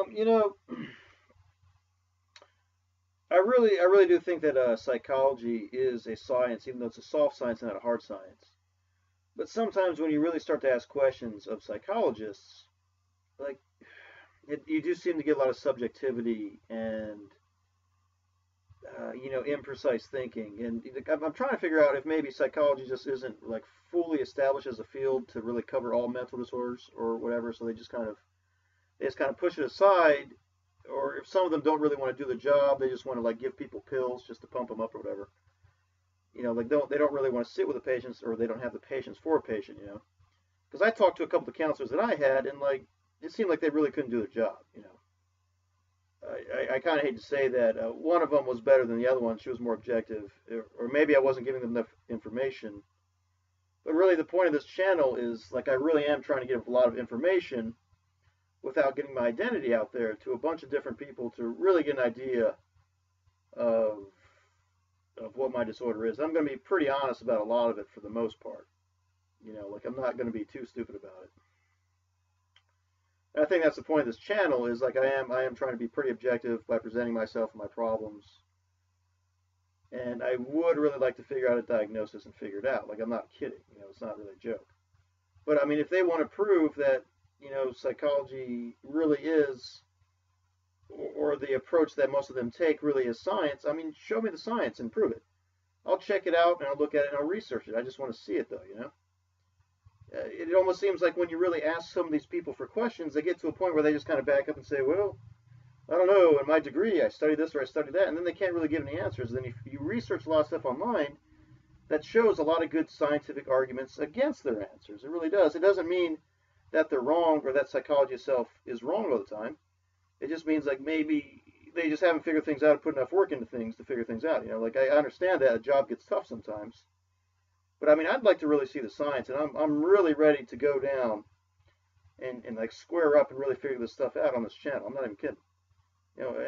You know, I really do think that psychology is a science, even though it's a soft science and not a hard science. But sometimes when you really start to ask questions of psychologists, like you do seem to get a lot of subjectivity and imprecise thinking. And I'm trying to figure out if maybe psychology just isn't like fully established as a field to really cover all mental disorders or whatever. So they just kind of push it aside, or if some of them don't really want to do the job, they just want to like give people pills just to pump them up or whatever. Like they don't really want to sit with the patients, or they don't have the patience for a patient. Because I talked to a couple of counselors that I had, and like it seemed like they really couldn't do their job. I kind of hate to say that one of them was better than the other one. She was more objective, or maybe I wasn't giving them enough information. But really, the point of this channel is like I really am trying to give a lot of information without getting my identity out there to a bunch of different people to really get an idea of of what my disorder is. I'm going to be pretty honest about a lot of it for the most part. Like I'm not going to be too stupid about it. And I think that's the point of this channel is like I am trying to be pretty objective by presenting myself and my problems. And I would really like to figure out a diagnosis and figure it out. Like I'm not kidding. It's not really a joke. But I mean, if they want to prove that psychology really is, or the approach that most of them take really is science, I mean, show me the science and prove it. I'll check it out and I'll look at it and I'll research it. I just want to see it though. It almost seems like when you really ask some of these people for questions, they get to a point where they just kind of back up and say, well, I don't know, in my degree I studied this or I studied that, and then they can't really give any answers. And then if you research a lot of stuff online, that shows a lot of good scientific arguments against their answers. It really does. It doesn't mean that they're wrong or that psychology itself is wrong all the time. It just means like maybe they just haven't figured things out and put enough work into things to figure things out. Like I understand that a job gets tough sometimes, but I mean I'd like to really see the science, and I'm really ready to go down and like square up and really figure this stuff out on this channel. I'm not even kidding.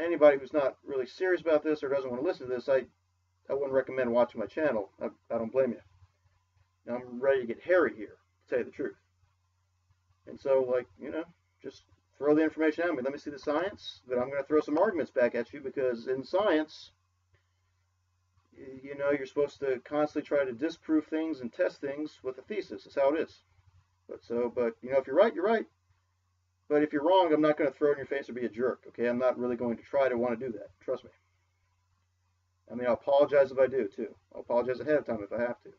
Anybody who's not really serious about this or doesn't want to listen to this, I wouldn't recommend watching my channel. I don't blame you. I'm ready to get hairy here, to tell you the truth. And so, like, just throw the information at me. Let me see the science, but I'm going to throw some arguments back at you because in science, you're supposed to constantly try to disprove things and test things with a thesis. That's how it is. But if you're right, you're right. But if you're wrong, I'm not going to throw it in your face or be a jerk. Okay, I'm not really going to try to want to do that. Trust me. I mean, I'll apologize if I do too. I'll apologize ahead of time if I have to.